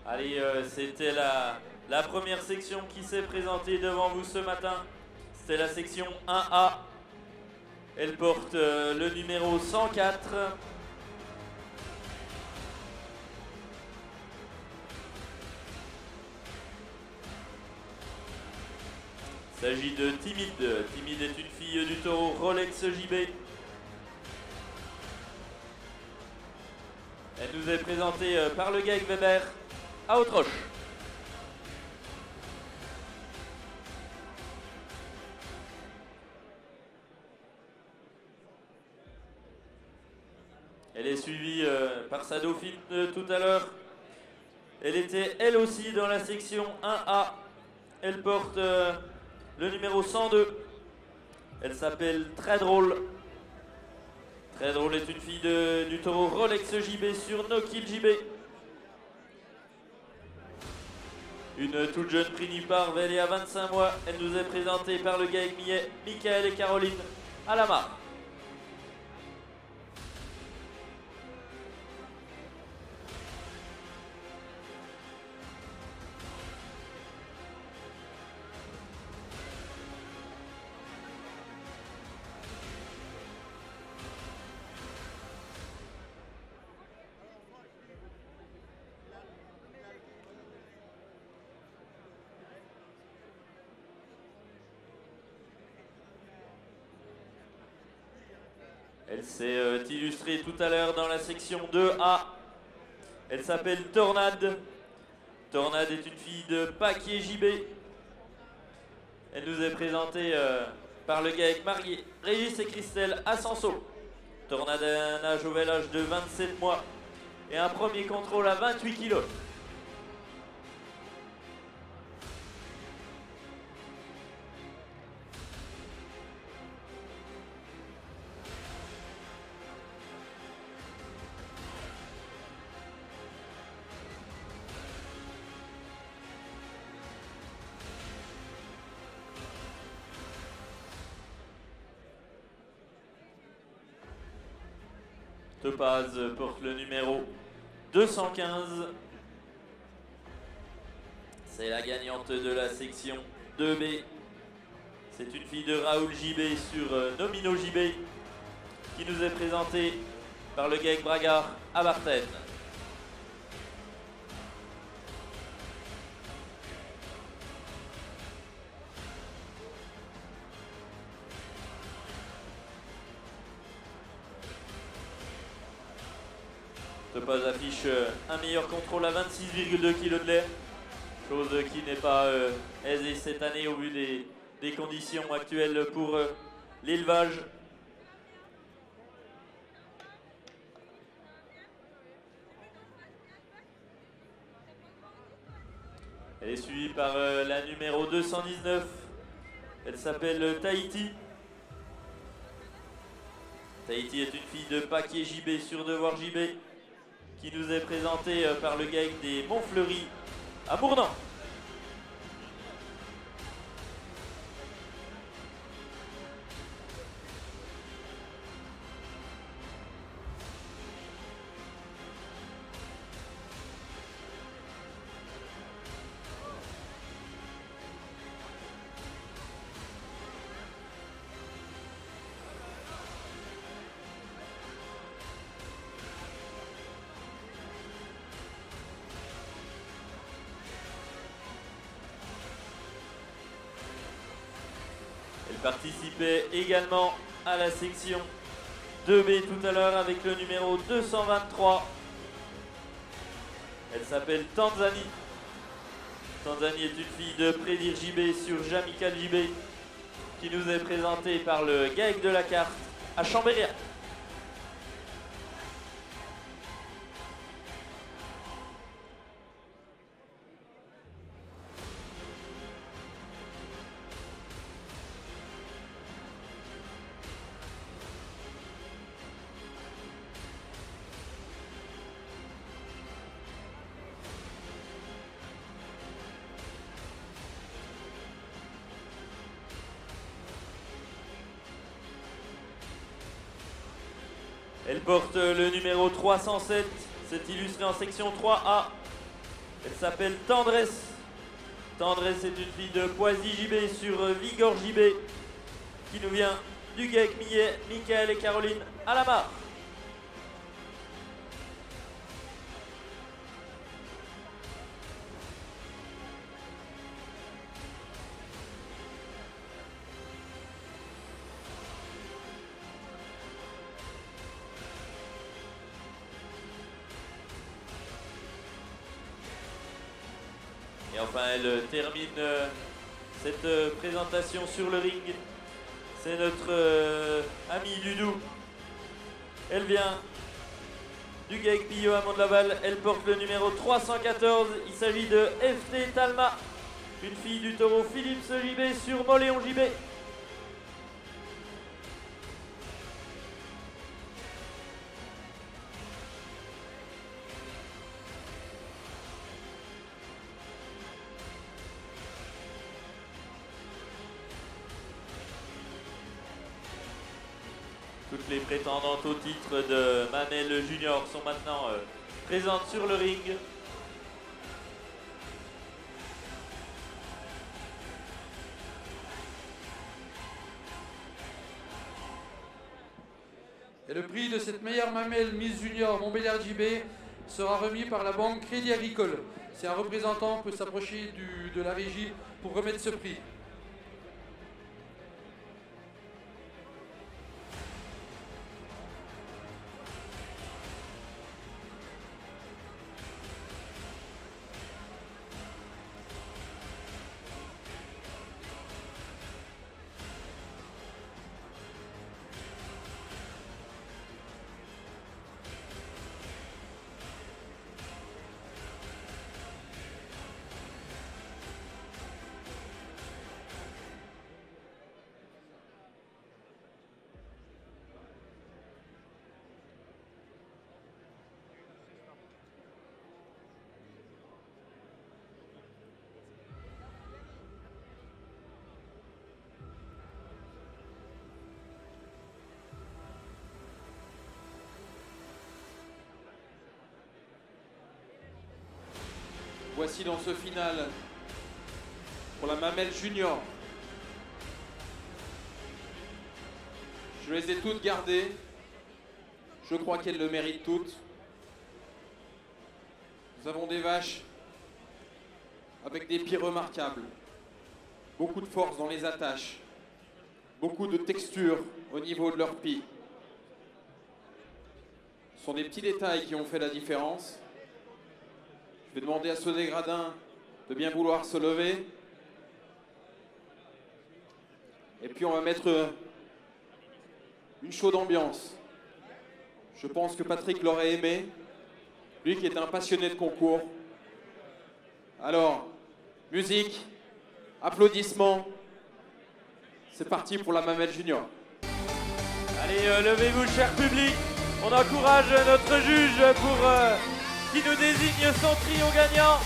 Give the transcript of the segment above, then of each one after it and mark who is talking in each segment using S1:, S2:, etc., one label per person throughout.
S1: Allez, c'était la première section qui s'est présentée devant vous ce matin. C'était la section 1A. Elle porte le numéro 104. Il s'agit de Timide. Timide est une fille du taureau Rolex JB. Elle nous est présentée par le Gaëc Weber à Autroche. Elle est suivie par sa dauphine tout à l'heure. Elle était elle aussi dans la section 1A. Elle porte le numéro 102. Elle s'appelle Très Drôle. Très Drôle est une fille du taureau Rolex JB sur No Kill JB. Une toute jeune Prinipar vêlée à 25 mois. Elle nous est présentée par le Gaëc Millet, Michael et Caroline à la marque. Elle s'est illustrée tout à l'heure dans la section 2A. Elle s'appelle Tornade. Tornade est une fille de Paquier JB. Elle nous est présentée par le Gaëc marié Régis et Christelle à Sanso. Tornade a un âge au bel âge de 27 mois et un premier contrôle à 28 kg. Topaz porte le numéro 215. C'est la gagnante de la section 2B. C'est une fille de Raoul JB sur Nomino JB qui nous est présentée par le Gaëc Bragard à Barthen. Topaz affiche un meilleur contrôle à 26,2 kg de lait, chose qui n'est pas aisée cette année au vu des conditions actuelles pour l'élevage. Elle est suivie par la numéro 219. Elle s'appelle Tahiti. Tahiti est une fille de Paquier JB sur Devoir JB qui nous est présentée par le Gaëc des Montfleury à Bournan. Elle participait également à la section 2B tout à l'heure avec le numéro 223. Elle s'appelle Tanzanie. Tanzanie est une fille de Prédire JB sur Jamical JB qui nous est présentée par le Gaëc de la Carte à Chambéry. Elle porte le numéro 307, c'est illustré en section 3A. Elle s'appelle Tendresse. Tendresse est une fille de Poisy JB sur Vigor JB qui nous vient du GEC Millet, Michael et Caroline Alamar. Et enfin, elle termine cette présentation sur le ring. C'est notre amie Ludou. Elle vient du GEC Pillot à Mont-de-Laval. Elle porte le numéro 314. Il s'agit de FT Talma, une fille du taureau Philips JB sur Moléon JB. Toutes les prétendantes au titre de Mamelle Junior sont maintenant présentes sur le ring.
S2: Et le prix de cette meilleure mamelle Miss Junior Montbéliard JB sera remis par la banque Crédit Agricole. Si un représentant peut s'approcher de la régie pour remettre ce prix.
S3: Voici dans ce final pour la mamelle junior. Je les ai toutes gardées. Je crois qu'elles le méritent toutes. Nous avons des vaches avec des pieds remarquables. Beaucoup de force dans les attaches. Beaucoup de texture au niveau de leurs pieds. Ce sont des petits détails qui ont fait la différence. Je vais demander à ce dégradin de bien vouloir se lever. Et puis on va mettre une chaude ambiance. Je pense que Patrick l'aurait aimé, lui qui est un passionné de concours. Alors, musique, applaudissements. C'est parti pour la mamelle junior.
S1: Allez, levez-vous, cher public. On encourage notre juge pour qui nous désigne son trio gagnant.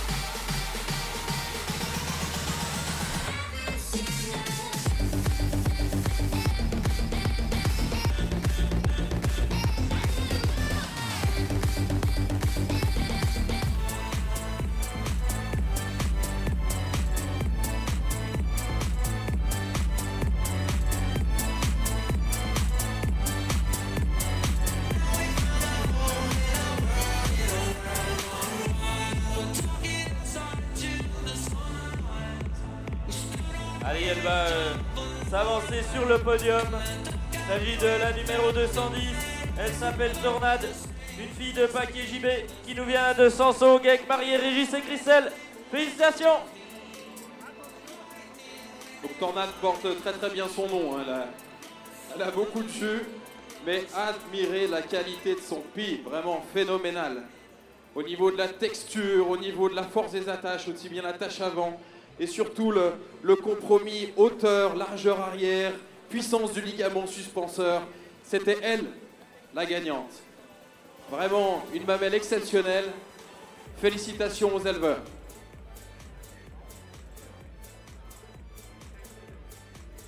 S1: Allez, elle va s'avancer sur le podium. Il s'agit de la numéro 210. Elle s'appelle Tornade, une fille de paquet JB qui nous vient de Sanso, GEC, mariée Régis et Christelle. Félicitations!
S3: Donc Tornade porte très bien son nom. Hein. Elle a beaucoup de jus, mais admirez la qualité de son pied, vraiment phénoménal. Au niveau de la texture, au niveau de la force des attaches, aussi bien l'attache avant, et surtout le compromis hauteur, largeur arrière, puissance du ligament suspenseur. C'était elle, la gagnante. Vraiment une mamelle exceptionnelle. Félicitations aux éleveurs.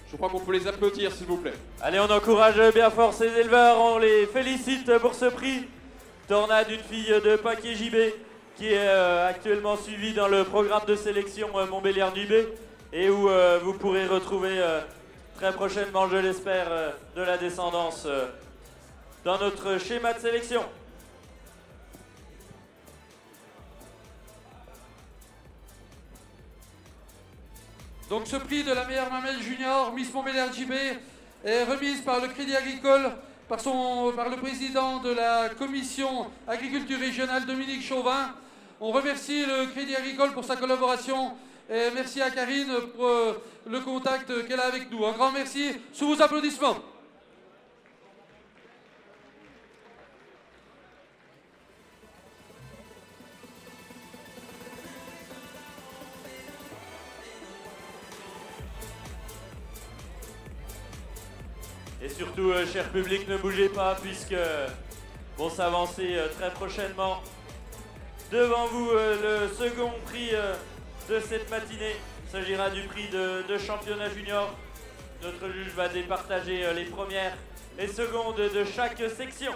S3: Je crois qu'on peut les applaudir, s'il vous plaît.
S1: Allez, on encourage bien fort ces éleveurs, on les félicite pour ce prix. Tornade, une fille de paquet JB, qui est actuellement suivi dans le programme de sélection Montbéliard du B et où vous pourrez retrouver très prochainement, je l'espère, de la descendance dans notre schéma de sélection.
S2: Donc ce prix de la meilleure mamelle junior Miss Montbéliard JB est remise par le Crédit Agricole, par le président de la commission agriculture régionale Dominique Chauvin. On remercie le Crédit Agricole pour sa collaboration et merci à Karine pour le contact qu'elle a avec nous. Un grand merci, sous vos applaudissements.
S1: Et surtout, cher public, ne bougez pas puisque vont s'avancer très prochainement devant vous le second prix de cette matinée. Il s'agira du prix de championnat junior. Notre juge va départager les premières et secondes de chaque section.